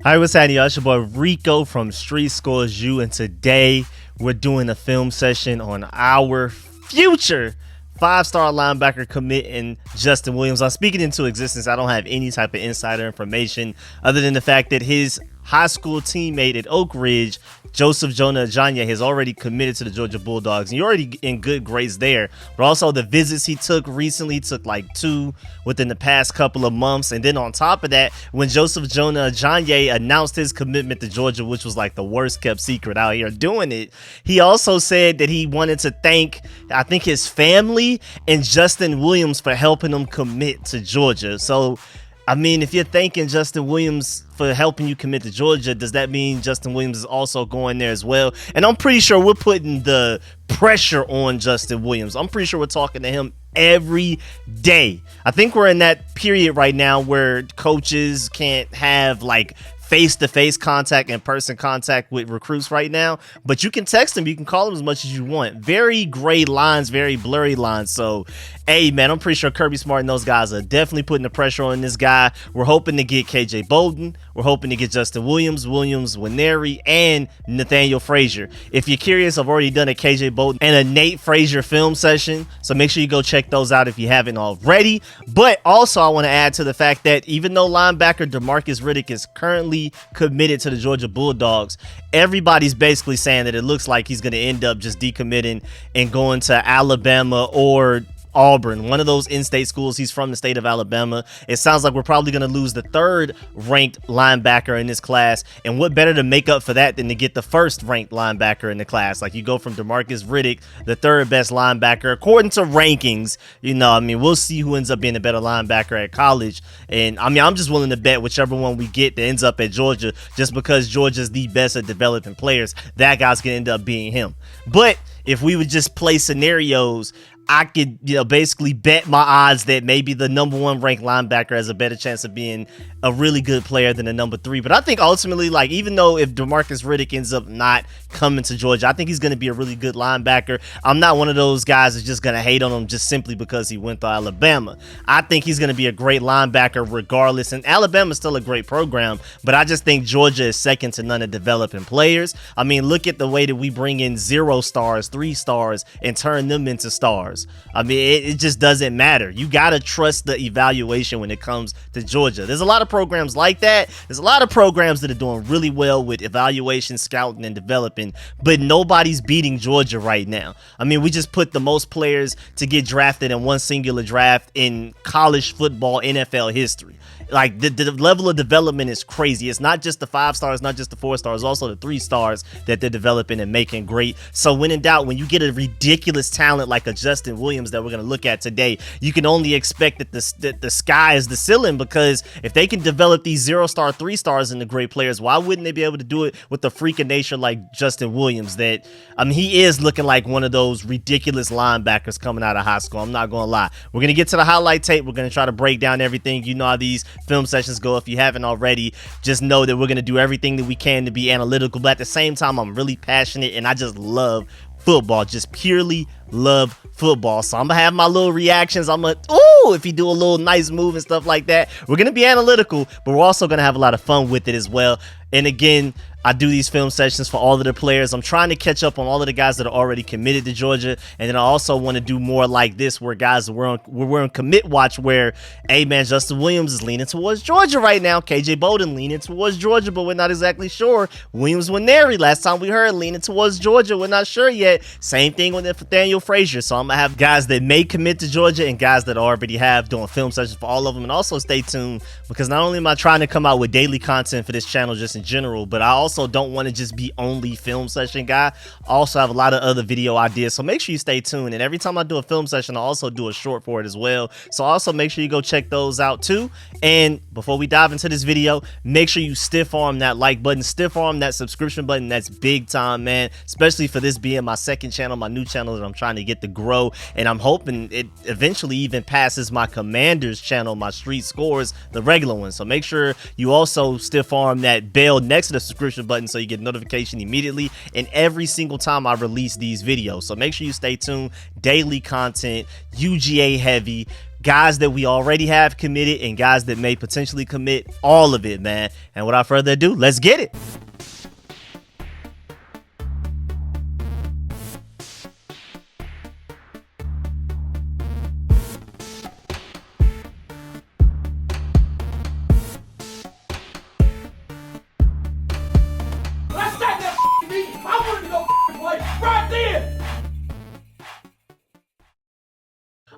Hi, what's happening, y'all? It's your boy Rico from Street Scores U, and today we're doing a film session on our future five-star linebacker commit in Justin Williams. I'm speaking into existence. I don't have any type of insider information other than the fact that his high school teammate at Oak Ridge, Joseph Jonah Ajanye, has already committed to the Georgia Bulldogs, and you're already in good grades there. But also the visits he took recently, took like 2 within the past couple of months. And then on top of that, when Joseph Jonah Ajanye announced his commitment to Georgia, which was like the worst kept secret out here doing it, he also said that he wanted to thank, I think, his family and Justin Williams for helping him commit to Georgia. So I mean, if you're thanking Justin Williams for helping you commit to Georgia, does that mean Justin Williams is also going there as well? And I'm pretty sure we're putting the pressure on Justin Williams. I'm pretty sure we're talking to him every day. I think we're in that period right now where coaches can't have like face-to-face contact and person contact with recruits right now, but you can text them, you can call them as much as you want. Very gray lines, very blurry lines. So hey man, I'm pretty sure Kirby Smart and those guys are definitely putting the pressure on this guy. We're hoping to get KJ Bolden, we're hoping to get Justin Williams, Winery, and Nathaniel Frazier. If you're curious, I've already done a KJ Bolden and a Nate Frazier film session, so make sure you go check those out if you haven't already. But also I want to add to the fact that even though linebacker DeMarcus Riddick is currently committed to the Georgia Bulldogs, everybody's basically saying that it looks like he's going to end up just decommitting and going to Alabama or Auburn, one of those in-state schools. He's from the state of Alabama. It sounds like we're probably going to lose the 3rd ranked linebacker in this class, and what better to make up for that than to get the 1st ranked linebacker in the class? Like, you go from DeMarcus Riddick, the 3rd best linebacker according to rankings. You know, I mean, we'll see who ends up being a better linebacker at college, and I mean, I'm just willing to bet whichever one we get that ends up at Georgia, just because Georgia's the best at developing players, that guy's going to end up being him. But if we would just play scenarios, I could, basically bet my odds that maybe the number 1 ranked linebacker has a better chance of being a really good player than the number 3. But I think ultimately, like, even though if DeMarcus Riddick ends up not coming to Georgia, I think he's going to be a really good linebacker. I'm not one of those guys that's just going to hate on him just simply because he went to Alabama. I think he's going to be a great linebacker regardless. And Alabama's still a great program, but I just think Georgia is second to none at developing players. I mean, look at the way that we bring in 0 stars, 3 stars, and turn them into stars. I mean, it just doesn't matter. You got to trust the evaluation when it comes to Georgia. There's a lot of programs like that. There's a lot of programs that are doing really well with evaluation, scouting, and developing, but nobody's beating Georgia right now. I mean, we just put the most players to get drafted in one singular draft in college football NFL history. Like, the level of development is crazy. It's not just the 5 stars, not just the 4 stars, also the 3 stars that they're developing and making great. So when in doubt, when you get a ridiculous talent like a Justin Williams that we're going to look at today, you can only expect that the sky is the ceiling, because if they can develop these 0-star, 3 stars into great players, why wouldn't they be able to do it with a freak of nature like Justin Williams? That, I mean, he is looking like one of those ridiculous linebackers coming out of high school. I'm not going to lie. We're going to get to the highlight tape. We're going to try to break down everything. You know how these film sessions go. If you haven't already, just know that we're going to do everything that we can to be analytical, but at the same time, I'm really passionate and I just love football, just purely love football. So I'm gonna have my little reactions. I'm gonna, ooh, if you do a little nice move and stuff like that, we're gonna be analytical, but we're also gonna have a lot of fun with it as well. And again, I do these film sessions for all of the players. I'm trying to catch up on all of the guys that are already committed to Georgia. And then I also want to do more like this, where guys we're on commit watch, where, hey man, Justin Williams is leaning towards Georgia right now. KJ Bolden leaning towards Georgia, but we're not exactly sure. Williams Winery, last time we heard, leaning towards Georgia. We're not sure yet. Same thing with Nathaniel Frazier. So I'm gonna have guys that may commit to Georgia and guys that already have, doing film sessions for all of them. And also stay tuned, because not only am I trying to come out with daily content for this channel just in general, but I also don't want to just be only film session guy. I also have a lot of other video ideas, so make sure you stay tuned. And every time I do a film session, I also do a short for it as well, so also make sure you go check those out too. And before we dive into this video, make sure you stiff arm that like button, stiff arm that subscription button. That's big time, man, especially for this being my 2nd channel, my new channel that I'm trying to get to grow, and I'm hoping it eventually even passes my Commanders channel, my Street Scores, the regular one. So make sure you also stiff arm that bell bell next to the subscription button so you get notification immediately and every single time I release these videos. So make sure you stay tuned. Daily content, UGA heavy, guys that we already have committed and guys that may potentially commit, all of it, man. And without further ado, let's get it.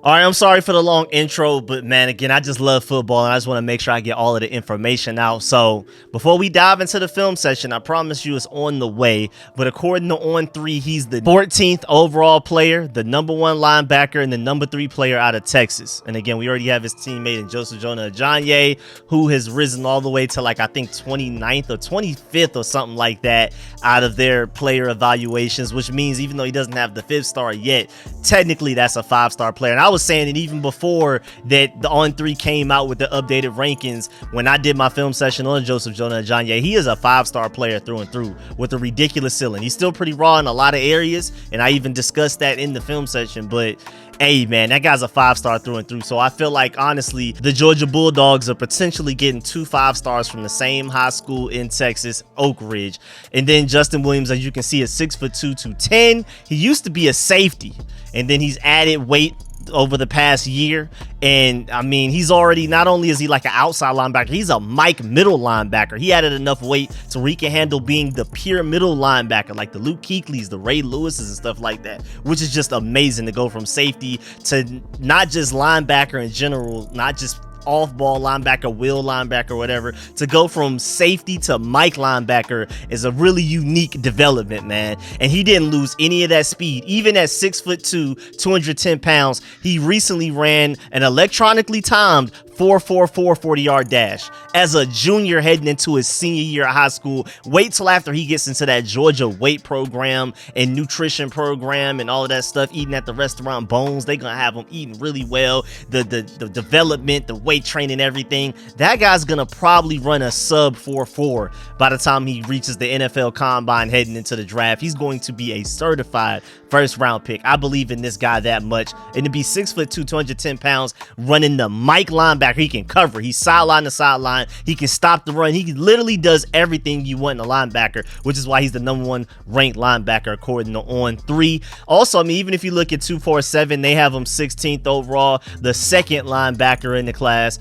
All right, I'm sorry for the long intro, but man, again, I just love football and I just want to make sure I get all of the information out. So before we dive into the film session, I promise you it's on the way. But according to On3, he's the 14th overall player, the #1 linebacker, and the #3 player out of Texas. And again, we already have his teammate in Joseph Jonah Ajayi, who has risen all the way to like, I think 29th or 25th or something like that out of their player evaluations, which means even though he doesn't have the 5th star yet, technically that's a 5-star player. And I was saying it even before that the On3 came out with the updated rankings. When I did my film session on Joseph Jonah Ajayi, he is a 5-star player through and through with a ridiculous ceiling. He's still pretty raw in a lot of areas, and I even discussed that in the film session, but hey man, that guy's a 5-star through and through. So I feel like honestly the Georgia Bulldogs are potentially getting 2 5-stars from the same high school in Texas, Oak Ridge. And then Justin Williams, as you can see, is 6'2", 210. He used to be a safety, and then he's added weight over the past year. And I mean, he's already, not only is he like an outside linebacker, he's a Mike middle linebacker. He added enough weight to where he can handle being the pure middle linebacker, like the Luke Kuechly's, the Ray Lewis's and stuff like that, which is just amazing to go from safety to not just linebacker in general, not just off-ball linebacker, will linebacker, whatever, to go from safety to Mike linebacker is a really unique development, man. And he didn't lose any of that speed. Even at 6'2", 210 pounds, he recently ran an electronically timed 4.44 40-yard dash as a junior heading into his senior year of high school. Wait till after he gets into that Georgia weight program and nutrition program and all of that stuff, eating at the restaurant Bones. They're gonna have him eating really well. The development, the weight training, everything. That guy's gonna probably run a sub 4.4 by the time he reaches the NFL Combine heading into the draft. He's going to be a certified first-round pick. I believe in this guy that much. And to be 6'2", 210 pounds, running the Mike linebacker, he can cover. He's sideline to sideline. He can stop the run. He literally does everything you want in a linebacker, which is why he's the #1 ranked linebacker according to On3. Also, I mean, even if you look at 247, they have him 16th overall, the 2nd linebacker in the class.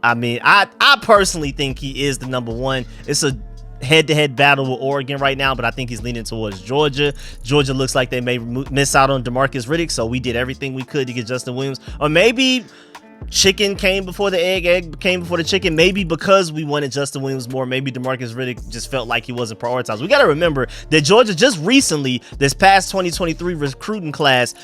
I mean, I personally think he is the #1. It's a head-to-head battle with Oregon right now, but I think he's leaning towards Georgia. Georgia looks like they may miss out on DeMarcus Riddick, so we did everything we could to get Justin Williams. Or maybe chicken came before the egg came before the chicken. Maybe because we wanted Justin Williams more, maybe DeMarcus Riddick just felt like he wasn't prioritized. We got to remember that Georgia just recently, this past 2023 recruiting class,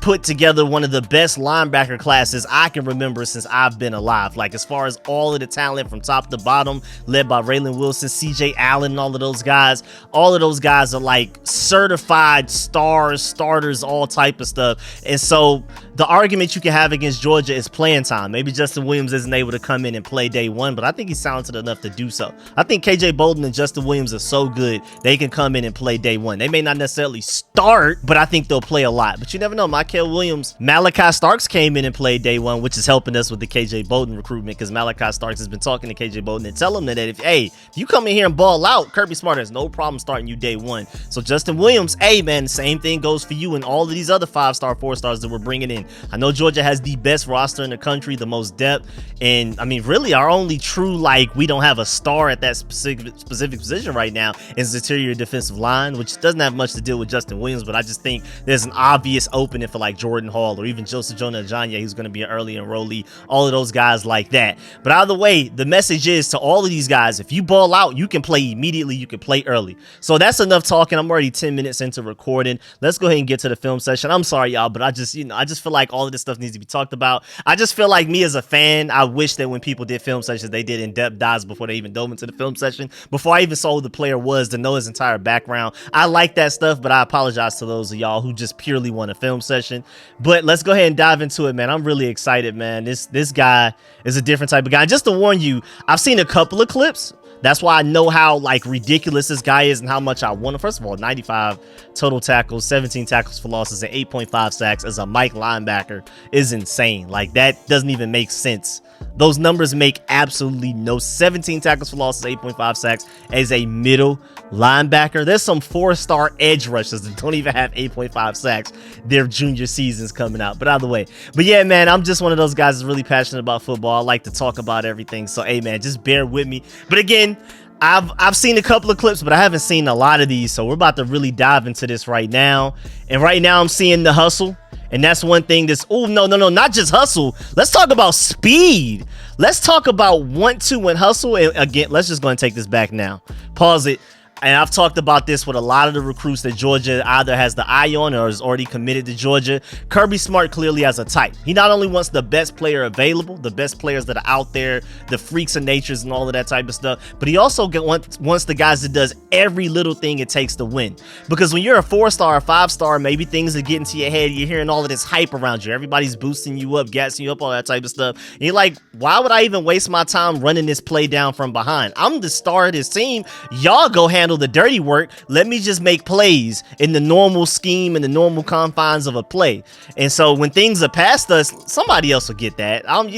put together one of the best linebacker classes I can remember since I've been alive. Like, as far as all of the talent from top to bottom, led by Raylan Wilson, CJ Allen, and all of those guys are like certified stars, starters, all type of stuff. And so the argument you can have against Georgia is playing time. Maybe Justin Williams isn't able to come in and play day one, but I think he's talented enough to do so. I think KJ Bolden and Justin Williams are so good they can come in and play day one. They may not necessarily start, but I think they'll play a lot. But you never know. Michael Williams, Malachi Starks came in and played day one, which is helping us with the KJ Bolden recruitment, because Malachi Starks has been talking to KJ Bolden and telling him that if you come in here and ball out, Kirby Smart has no problem starting you day one. So Justin Williams, hey man, the same thing goes for you and all of these other 5-star, 4-stars that we're bringing in. I know Georgia has the best roster in the country, the most depth, and I mean, really our only true, like, we don't have a star at that specific position right now is the interior defensive line, which doesn't have much to do with Justin Williams, but I just think there's an obvious opening for like Jordan Hall or even Joseph Jonah Ajayi, who's going to be an early enrollee, all of those guys like that. But either way, the message is to all of these guys, if you ball out, you can play immediately, you can play early. So that's enough talking. I'm already 10 minutes into recording. Let's go ahead and get to the film session. I'm sorry, y'all, but I just feel like all of this stuff needs to be talked about. I just feel like, me as a fan, I wish that when people did film sessions, they did in-depth dives before they even dove into the film session, before I even saw who the player was, to know his entire background. I like that stuff, but I apologize to those of y'all who just purely want a film session. But let's go ahead and dive into it, man. I'm really excited, man. This guy is a different type of guy. Just to warn you, I've seen a couple of clips That's why I know how like ridiculous this guy is and how much I want him. First of all, 95 total tackles, 17 tackles for losses, and 8.5 sacks as a Mike linebacker is insane. Like, that doesn't even make sense. Those numbers make absolutely no 17 tackles for losses, 8.5 sacks as a middle linebacker. There's some 4-star edge rushers that don't even have 8.5 sacks their junior seasons coming out. But either way, but yeah, man, I'm just one of those guys that's really passionate about football. I like to talk about everything. So hey, man, just bear with me. But again, I've seen a couple of clips, but I haven't seen a lot of these. So we're about to really dive into this right now. And right now I'm seeing the hustle. And that's one thing that's, oh, no, not just hustle. Let's talk about speed. Let's talk about 1-2 and hustle. And again, let's just go and take this back now. Pause it. And I've talked about this with a lot of the recruits that Georgia either has the eye on or is already committed to Georgia. Kirby Smart clearly has a type. He not only wants the best player available, the best players that are out there, the freaks of natures and all of that type of stuff, but he also wants the guys that does every little thing it takes to win. Because when you're a 4-star or 5-star, maybe things are getting to your head. You're hearing all of this hype around you. Everybody's boosting you up, gassing you up, all that type of stuff. And you're like, why would I even waste my time running this play down from behind? I'm the star of this team. Y'all go handle the dirty work. Let me just make plays in the normal scheme and the normal confines of a play. And so when things are past us, somebody else will get that. I'm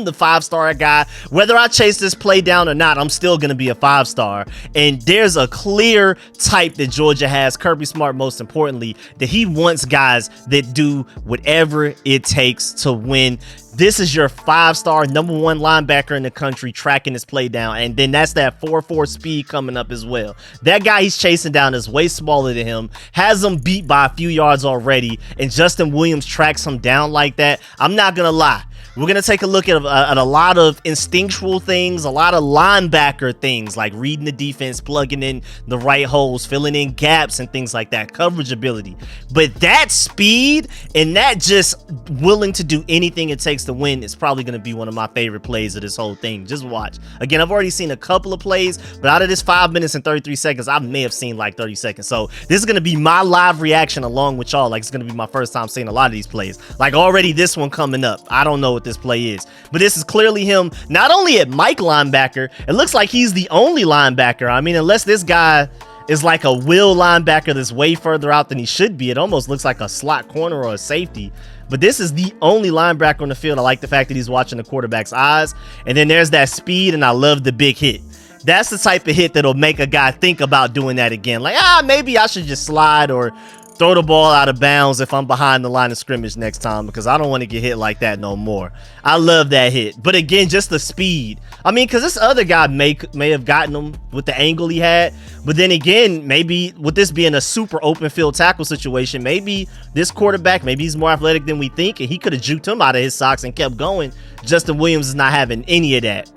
the 5-star guy. Whether I chase this play down or not, I'm still going to be a 5-star. And there's a clear type that Georgia has, Kirby Smart most importantly, that he wants guys that do whatever it takes to win. This is your 5-star number 1 linebacker in the country tracking his play down. And then that's that 4.4 speed coming up as well. That guy he's chasing down is way smaller than him, has him beat by a few yards already, and Justin Williams tracks him down like that. I'm not going to lie. We're going to take a look at a lot of instinctual things, a lot of linebacker things like reading the defense, plugging in the right holes, filling in gaps and things like that, coverage ability. But that speed and that just willing to do anything it takes to win is probably going to be one of my favorite plays of this whole thing. Just watch. Again, I've already seen a couple of plays, but out of this 5 minutes and 33 seconds, I may have seen like 30 seconds. So this is going to be my live reaction along with y'all. Like, it's going to be my first time seeing a lot of these plays. Like, already this one coming up. I don't know what this play is, but this is clearly him not only at Mike linebacker, it looks like he's the only linebacker. I mean, unless this guy is like a will linebacker that's way further out than he should be, it almost looks like a slot corner or a safety. But this is the only linebacker on the field. I like the fact that he's watching the quarterback's eyes. And then there's that speed, and I love the big hit. That's the type of hit that'll make a guy think about doing that again. Like, maybe I should just slide or throw the ball out of bounds if I'm behind the line of scrimmage next time, because I don't want to get hit like that no more. I love that hit. But again, just the speed. I mean, because this other guy may have gotten him with the angle he had. But then again, maybe with this being a super open field tackle situation, maybe this quarterback, maybe he's more athletic than we think, and he could have juked him out of his socks and kept going. Justin Williams is not having any of that.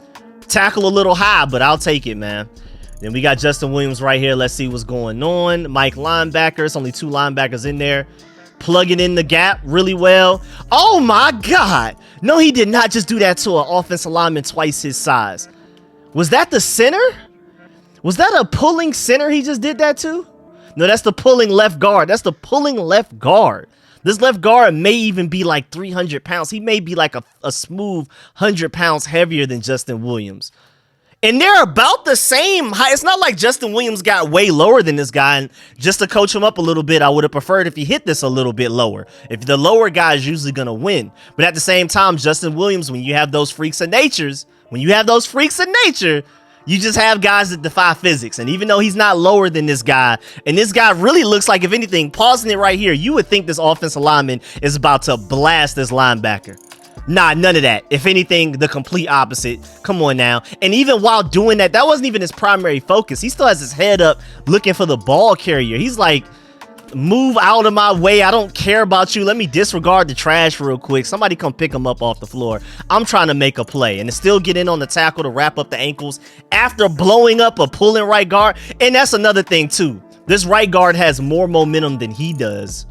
Tackle a little high, but I'll take it, man. Then we got Justin Williams right here. Let's see what's going on. Mike linebacker. It's only 2 linebackers in there. Plugging in the gap really well. Oh, my God. No, he did not just do that to an offensive lineman twice his size. Was that the center? Was that a pulling center he just did that to? No, that's the pulling left guard. That's the pulling left guard. This left guard may even be like 300 pounds. He may be like a smooth 100 pounds heavier than Justin Williams. And they're about the same height. It's not like Justin Williams got way lower than this guy. And just to coach him up a little bit, I would have preferred if he hit this a little bit lower. If the lower guy is usually going to win. But at the same time, Justin Williams, when you have those freaks of nature, you just have guys that defy physics. And even though he's not lower than this guy, and this guy really looks like, if anything, pausing it right here, you would think this offensive lineman is about to blast this linebacker. Nah, none of that. If anything, the complete opposite. Come on now. And even while doing that, that wasn't even his primary focus. He still has his head up looking for the ball carrier. He's like, move out of my way. I don't care about you. Let me disregard the trash real quick. Somebody come pick him up off the floor. I'm trying to make a play and still get in on the tackle to wrap up the ankles after blowing up a pulling right guard. And that's another thing too. This right guard has more momentum than he does.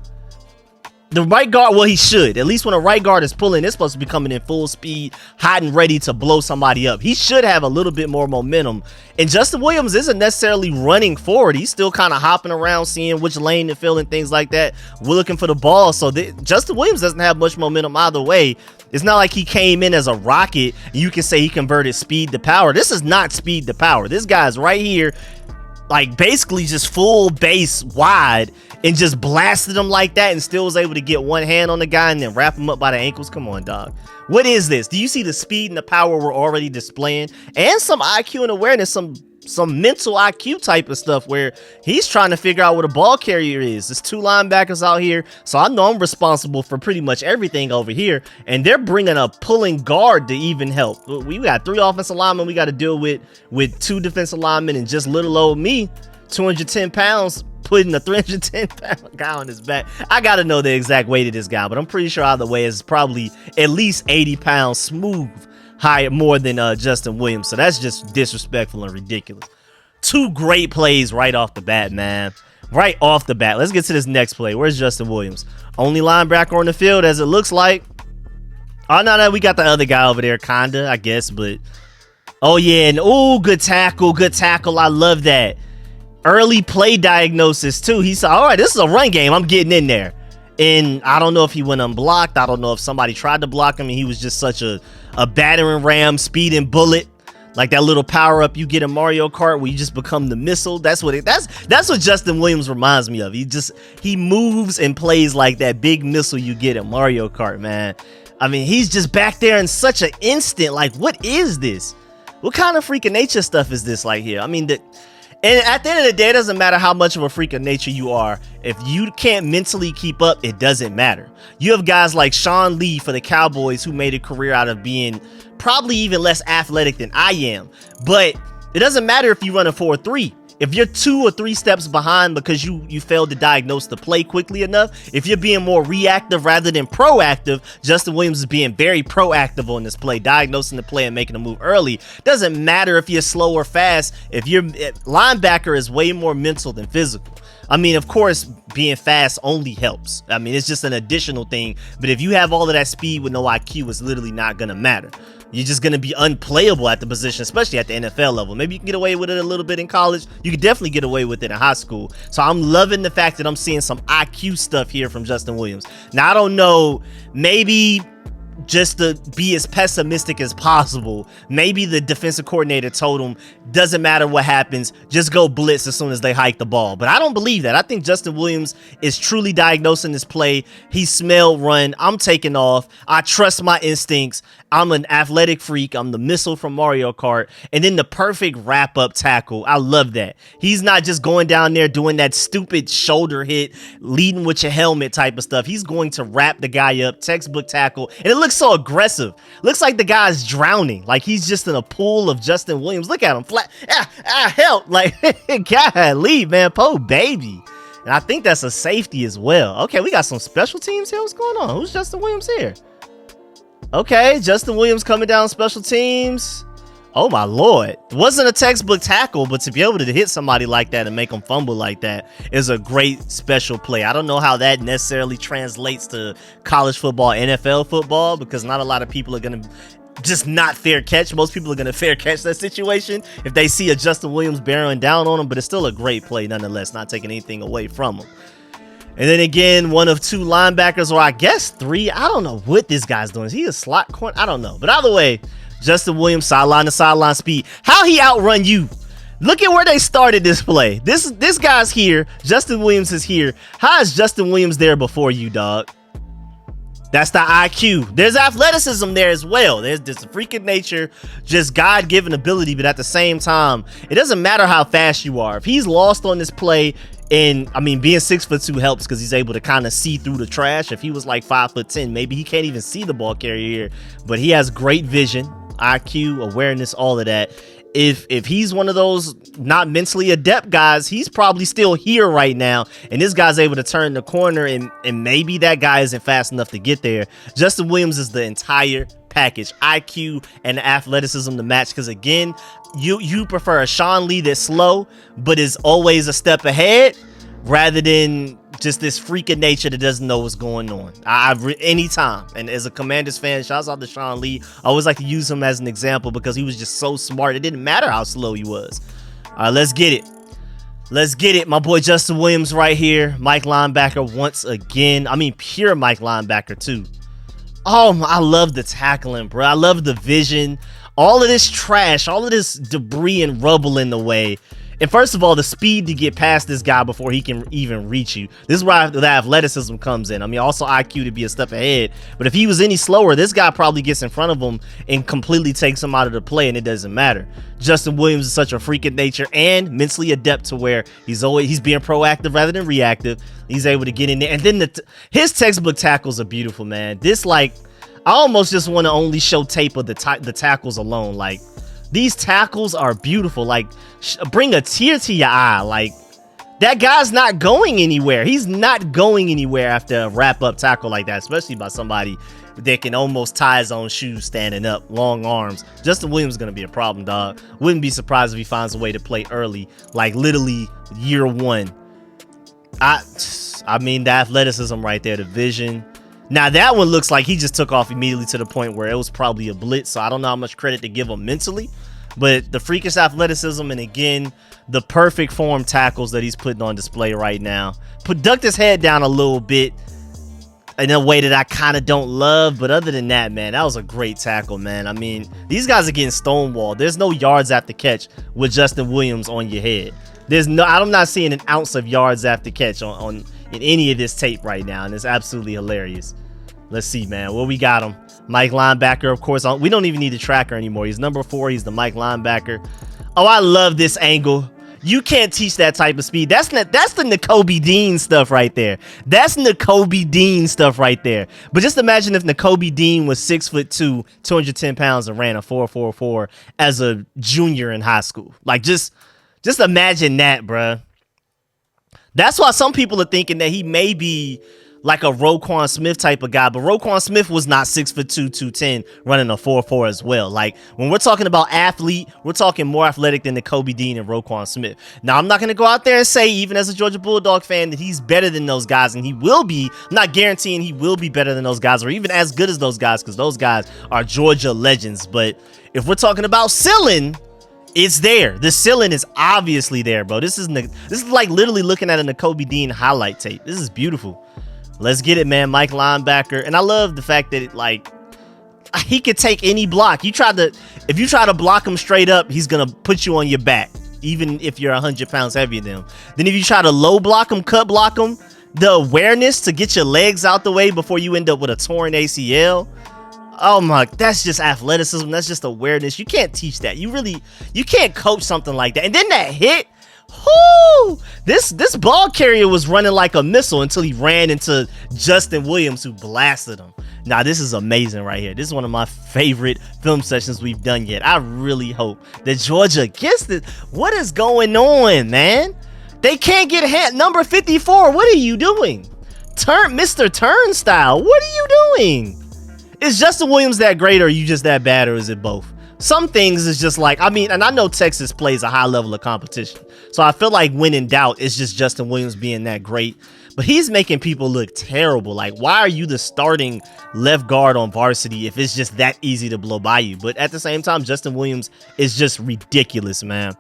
The right guard, well, he should. At least when a right guard is pulling, it's supposed to be coming in full speed, hot and ready to blow somebody up. He should have a little bit more momentum. And Justin Williams isn't necessarily running forward. He's still kind of hopping around, seeing which lane to fill and things like that. We're looking for the ball. So Justin Williams doesn't have much momentum either way. It's not like he came in as a rocket and you can say he converted speed to power. This is not speed to power. This guy's right here, like basically just full base wide, and just blasted him like that and still was able to get one hand on the guy and then wrap him up by the ankles. Come on, dog. What is this? Do you see the speed and the power we're already displaying? And some IQ and awareness, some mental IQ type of stuff where he's trying to figure out what a ball carrier is. There's 2 linebackers out here, so I know I'm responsible for pretty much everything over here, and they're bringing a pulling guard to even help. We got 3 offensive linemen we got to deal with 2 defensive linemen, and just little old me, 210 pounds, putting a 310-pound guy on his back. I got to know the exact weight of this guy, but I'm pretty sure either way is probably at least 80 pounds smooth higher, more than Justin Williams. So that's just disrespectful and ridiculous. 2 great plays right off the bat, man. Right off the bat. Let's get to this next play. Where's Justin Williams? Only linebacker on the field, as it looks like. Oh, no, we got the other guy over there, kinda, I guess, but... Oh, yeah, and oh, good tackle, good tackle. I love that. Early play diagnosis, too. He said, all right, this is a run game. I'm getting in there. And I don't know if he went unblocked. I don't know if somebody tried to block him and he was just such a battering ram, speeding bullet. Like that little power-up you get in Mario Kart where you just become the missile. That's what Justin Williams reminds me of. He moves and plays like that big missile you get in Mario Kart, man. I mean, he's just back there in such an instant. Like, what is this? What kind of freak of nature stuff is this like here? I mean, and at the end of the day, it doesn't matter how much of a freak of nature you are. If you can't mentally keep up, it doesn't matter. You have guys like Sean Lee for the Cowboys who made a career out of being probably even less athletic than I am. But it doesn't matter if you run a 4.3. If you're 2 or 3 steps behind because you failed to diagnose the play quickly enough, if you're being more reactive rather than proactive, Justin Williams is being very proactive on this play, diagnosing the play and making a move early. Doesn't matter if you're slow or fast. If your linebacker is way more mental than physical. I mean, of course, being fast only helps. I mean, it's just an additional thing. But if you have all of that speed with no IQ, it's literally not going to matter. You're just going to be unplayable at the position, especially at the NFL level. Maybe you can get away with it a little bit in college. You can definitely get away with it in high school. So I'm loving the fact that I'm seeing some IQ stuff here from Justin Williams. Now, I don't know, maybe just to be as pessimistic as possible, maybe the defensive coordinator told him, doesn't matter what happens, just go blitz as soon as they hike the ball. But I don't believe that. I think Justin Williams is truly diagnosing this play. He smelled run. I'm taking off. I trust my instincts. I'm an athletic freak. I'm the missile from Mario Kart. And then the perfect wrap-up tackle. I love that. He's not just going down there doing that stupid shoulder hit, leading with your helmet type of stuff. He's going to wrap the guy up, textbook tackle. And it looks so aggressive. Looks like the guy's drowning. Like he's just in a pool of Justin Williams. Look at him. Flat. Help. Like, God, leave, man. Po baby. And I think that's a safety as well. Okay, we got some special teams here. What's going on? Who's Justin Williams here? Okay, Justin Williams coming down special teams. Oh my Lord. It wasn't a textbook tackle, but to be able to hit somebody like that and make them fumble like that is a great special play. I don't know how that necessarily translates to college football, NFL football, because not a lot of people are going to just not fair catch. Most people are going to fair catch that situation if they see a Justin Williams bearing down on them, but it's still a great play nonetheless, not taking anything away from him. And then again, one of 2 linebackers, or I guess 3. I don't know what this guy's doing. Is he a slot corner? I don't know. But either way, Justin Williams, sideline to sideline speed. How he outrun you? Look at where they started this play. This guy's here. Justin Williams is here. How is Justin Williams there before you, dog? That's the IQ. There's athleticism there as well. There's this freaking nature, just God-given ability, but at the same time, it doesn't matter how fast you are. If he's lost on this play, and I mean, being 6'2" helps because he's able to kind of see through the trash. If he was like 5'10", maybe he can't even see the ball carrier here, but he has great vision, IQ, awareness, all of that. If he's one of those not mentally adept guys, he's probably still here right now, and this guy's able to turn the corner, and maybe that guy isn't fast enough to get there. Justin Williams is the entire package, IQ and athleticism to match, because again, you prefer a Sean Lee that's slow but is always a step ahead. rather than just this freak of nature that doesn't know what's going on. Anytime. And as a Commanders fan, shouts out to Sean Lee. I always like to use him as an example because he was just so smart. It didn't matter how slow he was. All right, let's get it. Let's get it. My boy Justin Williams right here. Mike linebacker once again. I mean, pure Mike linebacker too. Oh, I love the tackling, bro. I love the vision. All of this trash, all of this debris and rubble in the way. And first of all, the speed to get past this guy before he can even reach you. This is where the athleticism comes in. I mean, also IQ to be a step ahead. But if he was any slower, this guy probably gets in front of him and completely takes him out of the play, and it doesn't matter. Justin Williams is such a freak of nature and mentally adept to where he's being proactive rather than reactive. He's able to get in there. And then his textbook tackles are beautiful, man. This, like, I almost just want to only show tape of the tackles alone. Like, these tackles are beautiful. Like, bring a tear to your eye. Like, that guy's not going anywhere. He's not going anywhere after a wrap-up tackle like that, especially by somebody that can almost tie his own shoes standing up, long arms. Justin Williams is going to be a problem, dog. Wouldn't be surprised if he finds a way to play early, like literally year one. I mean, the athleticism right there, the vision. Now, that one looks like he just took off immediately to the point where it was probably a blitz, so I don't know how much credit to give him mentally. But the freakish athleticism and, again, the perfect form tackles that he's putting on display right now. Ducked his head down a little bit in a way that I kind of don't love. But other than that, man, that was a great tackle, man. I mean, these guys are getting stonewalled. There's no yards after catch with Justin Williams on your head. I'm not seeing an ounce of yards after catch in any of this tape right now. And it's absolutely hilarious. Let's see, man. Well, we got him. Mike linebacker, of course. We don't even need the tracker anymore. He's number 4. He's the Mike linebacker. Oh, I love this angle. You can't teach that type of speed. That's the Nakobe Dean stuff right there. That's Nakobe Dean stuff right there. But just imagine if Nakobe Dean was 6'2", 210 pounds, and ran a 4.44 as a junior in high school. Like, just imagine that, bruh. That's why some people are thinking that he may be like a Roquan Smith type of guy, but Roquan Smith was not 6'2", 210, running a 4.4 as well. Like, when we're talking about athlete, we're talking more athletic than Nakobe Dean and Roquan Smith. Now, I'm not going to go out there and say, even as a Georgia Bulldog fan, that he's better than those guys, and he will be. I'm not guaranteeing he will be better than those guys or even as good as those guys, because those guys are Georgia legends. But if we're talking about ceiling, it's there. The ceiling is obviously there, bro. This is like literally looking at a Nakobe Dean highlight tape. This is beautiful. Let's get it, man. Mike linebacker. And I love the fact that, like, he could take any block. If you try to block him straight up, he's going to put you on your back, even if you're 100 pounds heavier than him. Then if you try to low block him, cut block him, the awareness to get your legs out the way before you end up with a torn ACL. Oh my, that's just athleticism. That's just awareness. You can't teach that. You can't coach something like that. And then that hit. Whoo! This ball carrier was running like a missile until he ran into Justin Williams, who blasted him. Now, this is amazing right here. This is one of my favorite film sessions we've done yet. I really hope that Georgia gets this. What is going on, man? They can't get number 54. What are you doing? Mr. Turnstile. What are you doing? Is Justin Williams that great, or are you just that bad, or is it both? Some things is just like, I mean, and I know Texas plays a high level of competition, so I feel like when in doubt, it's just Justin Williams being that great. But he's making people look terrible. Like, why are you the starting left guard on varsity if it's just that easy to blow by you? But at the same time, Justin Williams is just ridiculous, man.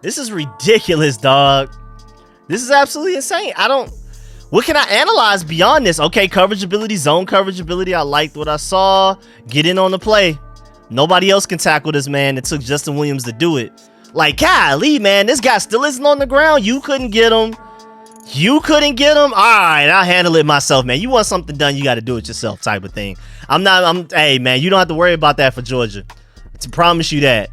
This is ridiculous, dog. This is absolutely insane. What can I analyze beyond this? Okay, coverage ability, zone coverage ability. I liked what I saw. Get in on the play. Nobody else can tackle this, man. It took Justin Williams to do it. Like, golly, man, this guy still isn't on the ground. You couldn't get him. All right, I'll handle it myself, man. You want something done, you got to do it yourself type of thing. Hey, man, you don't have to worry about that for Georgia. To promise you that.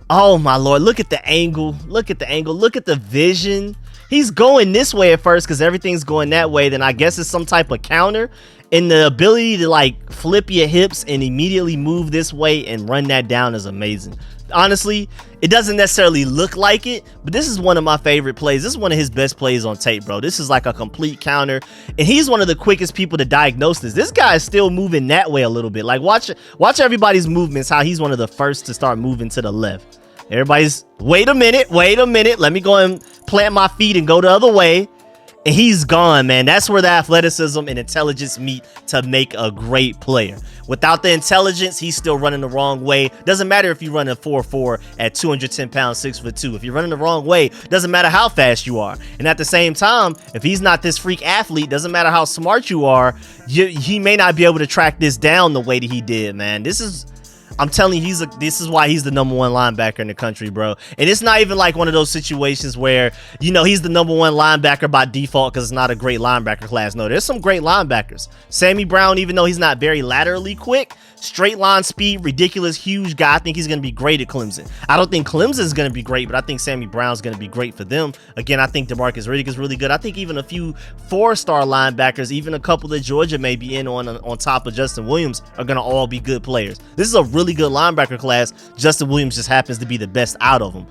Oh, my Lord. Look at the angle. Look at the vision. He's going this way at first because everything's going that way. Then I guess it's some type of counter. And the ability to, like, flip your hips and immediately move this way and run that down is amazing. Honestly, it doesn't necessarily look like it, but this is one of my favorite plays. This is one of his best plays on tape, bro. This is like a complete counter, and he's one of the quickest people to diagnose this. This guy is still moving that way a little bit. Like, watch everybody's movements, how he's one of the first to start moving to the left. Everybody's, wait a minute. Let me go and plant my feet and go the other way. and he's gone, man. That's where the athleticism and intelligence meet to make a great player. Without the intelligence, he's still running the wrong way. Doesn't matter if you run a 4.4 at 210 pounds, 6'2". If you're running the wrong way, doesn't matter how fast you are. And at the same time, if he's not this freak athlete, doesn't matter how smart you are, he may not be able to track this down the way that he did, man. I'm telling you, this is why he's the #1 linebacker in the country, bro. And it's not even like one of those situations where, you know, he's the #1 linebacker by default because it's not a great linebacker class. No, there's some great linebackers. Sammy Brown, even though he's not very laterally quick, straight line speed, ridiculous, huge guy. I think he's going to be great at Clemson. I don't think Clemson is going to be great, but I think Sammy Brown's going to be great for them. Again, I think DeMarcus Riddick is really good. I think even a few 4-star linebackers, even a couple that Georgia may be in on top of Justin Williams, are going to all be good players. This is a really good linebacker class. Justin Williams just happens to be the best out of them.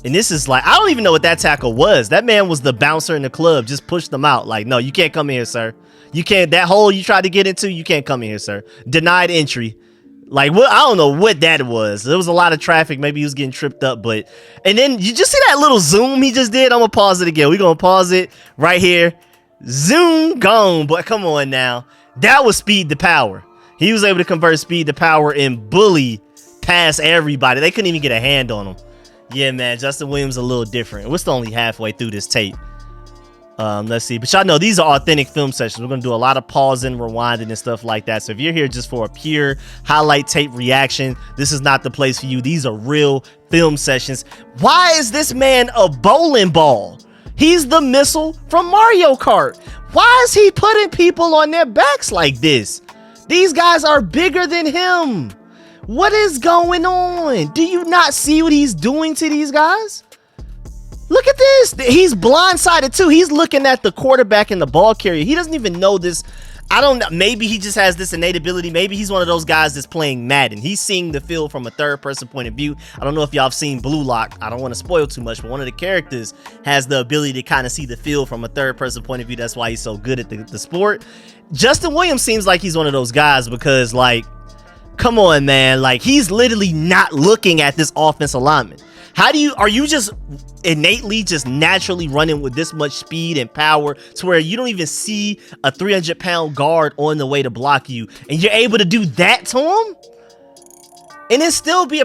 And this is like, I don't even know what that tackle was. That man was the bouncer in the club, just pushed them out. Like, no, you can't come in here, sir. You can't, that hole you tried to get into, you can't come in here, sir. Denied entry. Like, what? I don't know what that was. There was a lot of traffic. Maybe he was getting tripped up, but, and then you just see that little zoom he just did? I'm gonna pause it again. We're gonna pause it right here. Zoom, gone. But come on now. That was speed to power. He was able to convert speed to power and bully past everybody. They couldn't even get a hand on him. Yeah, man, Justin Williams a little different. We're still only halfway through this tape. Let's see. But y'all know these are authentic film sessions. We're going to do a lot of pausing, rewinding, and stuff like that. So if you're here just for a pure highlight tape reaction, this is not the place for you. These are real film sessions. Why is this man a bowling ball? He's the missile from Mario Kart. Why is he putting people on their backs like this? These guys are bigger than him. What is going on? Do you not see what he's doing to these guys? Look at this. He's blindsided too. He's looking at the quarterback and the ball carrier. He doesn't even know this. I don't know. Maybe he just has this innate ability. Maybe he's one of those guys that's playing Madden. He's seeing the field from a third-person point of view. I don't know if y'all have seen Blue Lock. I don't want to spoil too much, but one of the characters has the ability to kind of see the field from a third-person point of view. That's why he's so good at the sport. Justin Williams seems like he's one of those guys because, like, come on, man. Like, he's literally not looking at this offensive lineman. Are you just innately just naturally running with this much speed and power to where you don't even see a 300-pound guard on the way to block you and you're able to do that to him and it still be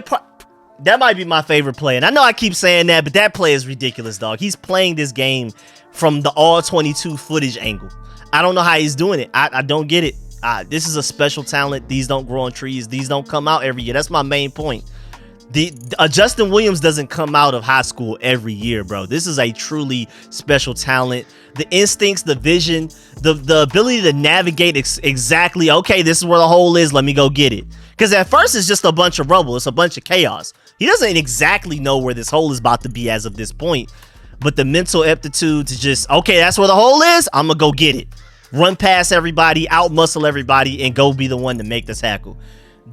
that might be my favorite play. And I know I keep saying that, but that play is ridiculous, dog. He's playing this game from the all 22 footage angle. I don't know how he's doing it. I don't get it. This is a special talent. These don't grow on trees. These don't come out every year. That's my main point. Justin Williams doesn't come out of high school every year, bro. This is a truly special talent. The instincts, the vision, the ability to navigate exactly, okay, this is where the hole is, let me go get it. Because at first it's just a bunch of rubble. It's a bunch of chaos. He doesn't exactly know where this hole is about to be as of this point. But the mental aptitude to just, okay, that's where the hole is, I'm going to go get it. Run past everybody, outmuscle everybody, and go be the one to make the tackle.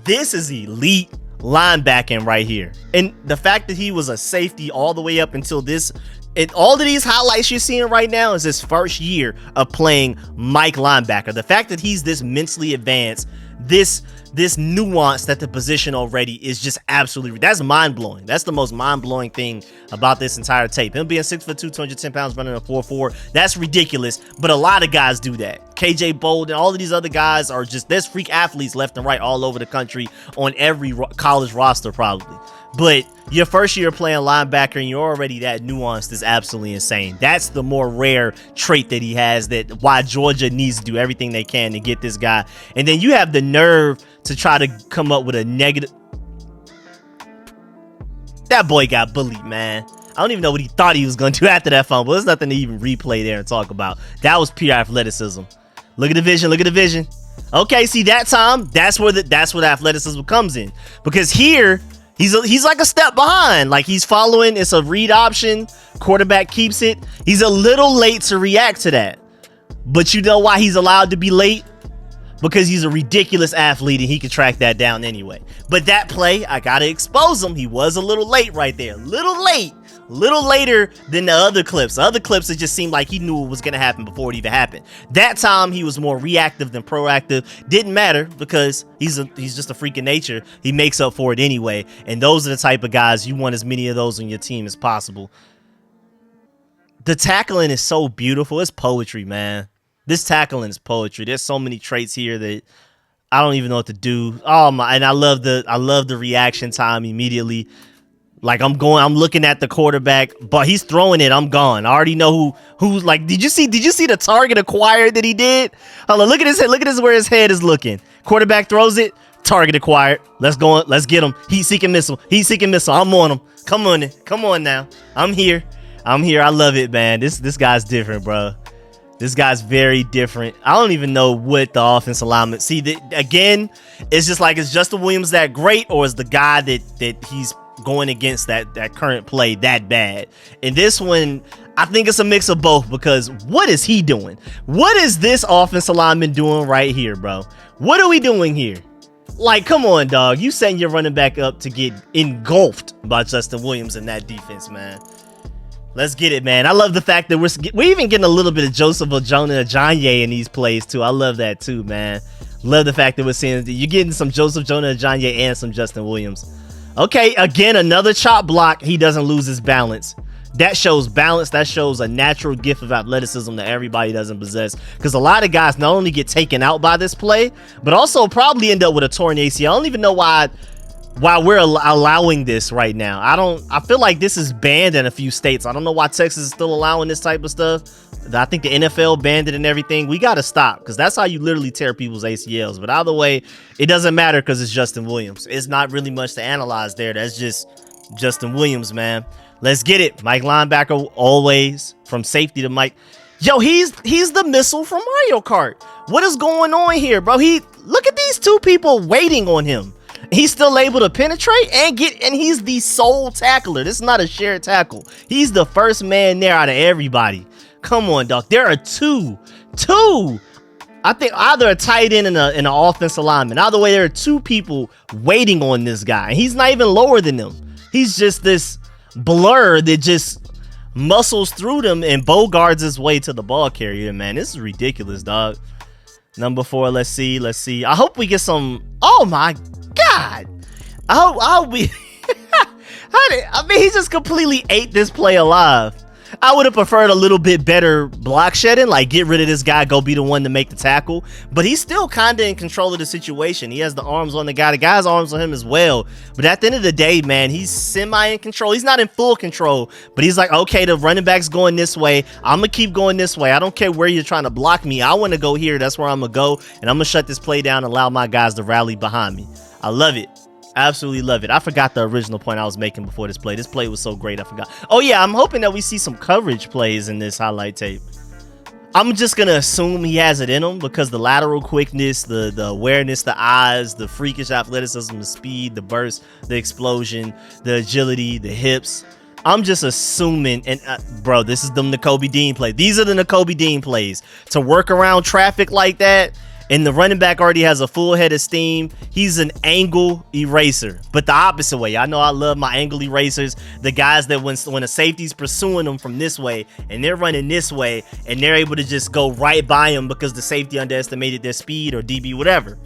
This is elite linebacking right here. And the fact that he was a safety all the way up until this, and all of these highlights you're seeing right now is his first year of playing Mike linebacker. The fact that he's this mentally advanced, this nuance at the position already is just absolutely, that's mind-blowing. That's the most mind-blowing thing about this entire tape. Him being 6'2", 210 pounds, running a 4.4, that's ridiculous, but a lot of guys do that. KJ Bold and all of these other guys are just, there's freak athletes left and right all over the country on every college roster probably. But your first year playing linebacker and you're already that nuanced is absolutely insane. That's the more rare trait that he has, that why Georgia needs to do everything they can to get this guy. And then you have the nerve to try to come up with a negative. That boy got bullied, man. I don't even know what he thought he was going to do after that fumble. There's nothing to even replay there and talk about. That was pure athleticism. Look at the vision. Look at the vision. Okay, see, that time, that's where the athleticism comes in. Because here, he's like a step behind. Like, he's following. It's a read option. Quarterback keeps it. He's a little late to react to that. But you know why he's allowed to be late? Because he's a ridiculous athlete and he can track that down anyway. But that play, I gotta expose him. He was a little late right there. Little later than the other clips. The other clips, it just seemed like he knew what was gonna happen before it even happened. That time he was more reactive than proactive. Didn't matter because he's just a freak of nature. He makes up for it anyway. And those are the type of guys you want as many of those on your team as possible. The tackling is so beautiful. It's poetry, man. This tackling is poetry. There's so many traits here that I don't even know what to do. Oh my! And I love the reaction time immediately. Like I'm looking at the quarterback, but he's throwing it. I'm gone. I already know who's like. Did you see the target acquired that he did? Hold on, look at his head. Look at where his head is looking. Quarterback throws it. Target acquired. Let's go. Let's get him. Heat seeking missile. I'm on him. Come on now. I'm here. I love it, man. This guy's different, bro. This guy's very different. I don't even know what the offensive alignment. See, again, it's just like, is Justin Williams that great, or is the guy that he's going against that current play that bad? In this one, I think it's a mix of both, because what is he doing? What is this offensive lineman doing right here, bro? What are we doing here? Like, come on, dog. You setting your running back up to get engulfed by Justin Williams in that defense, man. Let's get it, man. I love the fact that we're even getting a little bit of Joseph Ojonah-Ajayi in these plays, too. I love that, too, man. Love the fact that we're seeing you're getting some Joseph Ojonah-Ajayi and some Justin Williams. Okay, again, another chop block. He doesn't lose his balance. That shows balance. That shows a natural gift of athleticism that everybody doesn't possess. Because a lot of guys not only get taken out by this play, but also probably end up with a torn ACL. I don't even know why we're allowing this right now. I feel like this is banned in a few states. I don't know why Texas is still allowing this type of stuff. I think the NFL banned it and everything. We got to stop, because that's how you literally tear people's ACLs. But either way, it doesn't matter because it's Justin Williams. It's not really much to analyze there. That's just Justin Williams, man. Let's get it. Mike linebacker always, from safety to Mike. Yo, he's the missile from Mario Kart. What is going on here, bro? Look at these two people waiting on him. He's still able to penetrate and he's the sole tackler. This is not a shared tackle. He's the first man there out of everybody. Come on, dog. There are two. I think either a tight end and an offensive lineman. Either way, there are two people waiting on this guy. He's not even lower than them. He's just this blur that just muscles through them and bogards his way to the ball carrier, man. This is ridiculous, dog. Number 4, let's see. I hope we get some. Oh my God. I hope we. He just completely ate this play alive. I would have preferred a little bit better block shedding, like get rid of this guy, go be the one to make the tackle. But he's still kind of in control of the situation. He has the arms on the guy. The guy's arms on him as well. But at the end of the day, man, he's semi in control. He's not in full control, but he's like, okay, the running back's going this way. I'm going to keep going this way. I don't care where you're trying to block me. I want to go here. That's where I'm going to go. And I'm going to shut this play down and allow my guys to rally behind me. I love it. Absolutely love it. I forgot the original point I was making before this play. This play was so great, I forgot. Oh yeah, I'm hoping that we see some coverage plays in this highlight tape. I'm just gonna assume he has it in him, because the lateral quickness, the awareness, the eyes, the freakish athleticism, the speed, the burst, the explosion, the agility, the hips. I'm just assuming, and bro, this is the Nakobe Dean play. These are the Nakobe Dean plays. To work around traffic like that, and the running back already has a full head of steam. He's an angle eraser, but the opposite way. I know I love my angle erasers. The guys that when a safety's pursuing them from this way and they're running this way and they're able to just go right by them because the safety underestimated their speed or DB, whatever.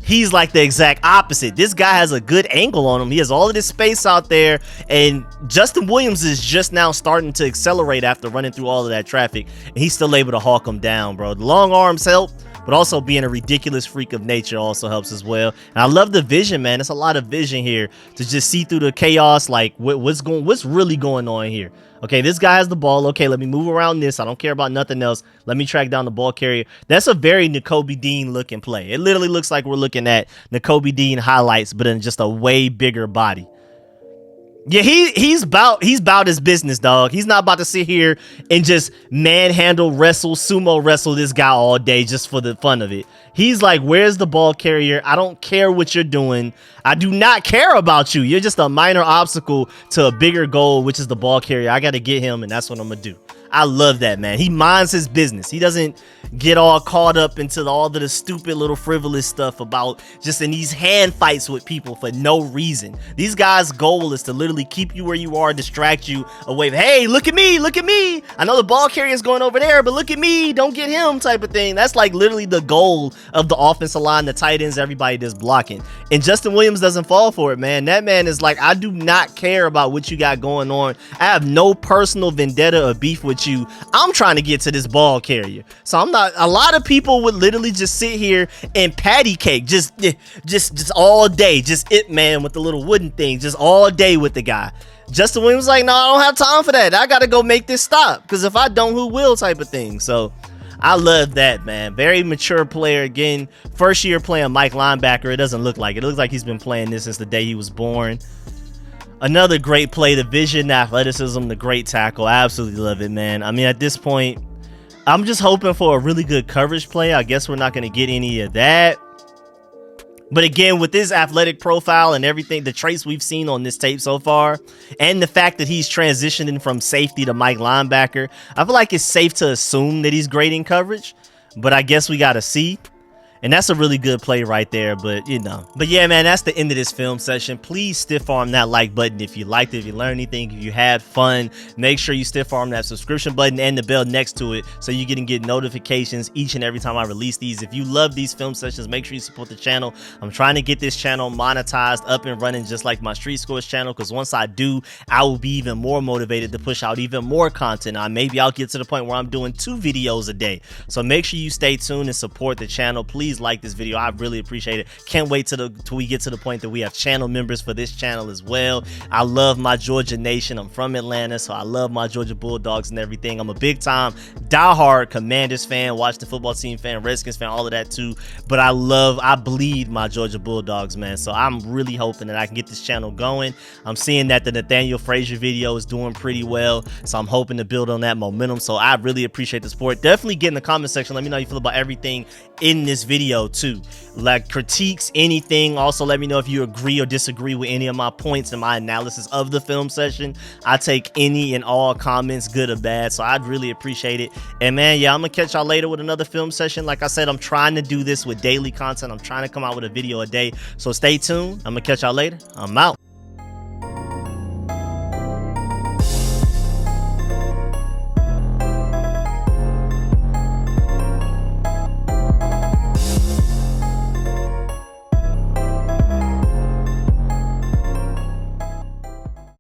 He's like the exact opposite. This guy has a good angle on him. He has all of this space out there, and Justin Williams is just now starting to accelerate after running through all of that traffic, and he's still able to hawk him down, bro. The long arms help, but also being a ridiculous freak of nature also helps as well. And I love the vision, man. There's a lot of vision here to just see through the chaos, like what's really going on here. Okay, this guy has the ball. Okay, let me move around this. I don't care about nothing else. Let me track down the ball carrier. That's a very Nakobe Dean looking play. It literally looks like we're looking at Nakobe Dean highlights, but in just a way bigger body. Yeah, he's about his business, dog. He's not about to sit here and just manhandle, wrestle, sumo wrestle this guy all day just for the fun of it. He's like, where's the ball carrier? I don't care what you're doing. I do not care about you. You're just a minor obstacle to a bigger goal, which is the ball carrier. I got to get him, and that's what I'm going to do. I love that, man. He minds his business. He doesn't get all caught up into all of the stupid little frivolous stuff about just in these hand fights with people for no reason. These guys' goal is to literally keep you where you are, distract you away. Hey, look at me, look at me. I know the ball carrier is going over there, but look at me, don't get him type of thing. That's like literally the goal of the offensive line, the tight ends, everybody that's blocking. And Justin Williams doesn't fall for it, man. That man is like, I do not care about what you got going on. I have no personal vendetta or beef with you. I'm trying to get to this ball carrier. So I'm not, a lot of people would literally just sit here and patty cake, just all day. Just it, man, with the little wooden thing, just all day with the guy. Justin Williams was like, no, I don't have time for that. I got to go make this stop. Because if I don't, who will type of thing. So I love that, man. Very mature player. Again, first year playing Mike linebacker. It doesn't look like it. It looks like he's been playing this since the day he was born. Another great play. The vision, the athleticism, the great tackle. I absolutely love it, man. I mean, at this point, I'm just hoping for a really good coverage play. I guess we're not going to get any of that. But again, with his athletic profile and everything, the traits we've seen on this tape so far, and the fact that he's transitioning from safety to Mike linebacker, I feel like it's safe to assume that he's great in coverage, but I guess we got to see. And that's a really good play right there, but you know. But yeah, man, that's the end of this film session. Please stiff arm that like button if you liked it, if you learned anything, if you had fun. Make sure you stiff arm that subscription button and the bell next to it so you can get notifications each and every time I release these. If you love these film sessions, make sure you support the channel. I'm trying to get this channel monetized, up and running, just like my Street Scores channel, because once I do, I will be even more motivated to push out even more content. Maybe I'll get to the point where I'm doing 2 videos a day. So make sure you stay tuned and support the channel. Please like this video. I really appreciate it. Can't wait till we get to the point that we have channel members for this channel as well. I love my Georgia nation. I'm from Atlanta, so I love my Georgia Bulldogs and everything. I'm a big time diehard Commanders fan, watch the football team fan, Redskins fan, all of that too. But I bleed my Georgia Bulldogs, man. So I'm really hoping that I can get this channel going. I'm seeing that the Nathaniel Frazier video is doing pretty well, so I'm hoping to build on that momentum. So I really appreciate the support. Definitely get in the comment section. Let me know how you feel about everything in this video too, like critiques, anything. Also let me know if you agree or disagree with any of my points and my analysis of the film session. I take any and all comments, good or bad, so I'd really appreciate it. And man, yeah, I'm gonna catch y'all later with another film session. Like I said, I'm trying to do this with daily content. I'm trying to come out with a video a day, so stay tuned. I'm gonna catch y'all later. I'm out.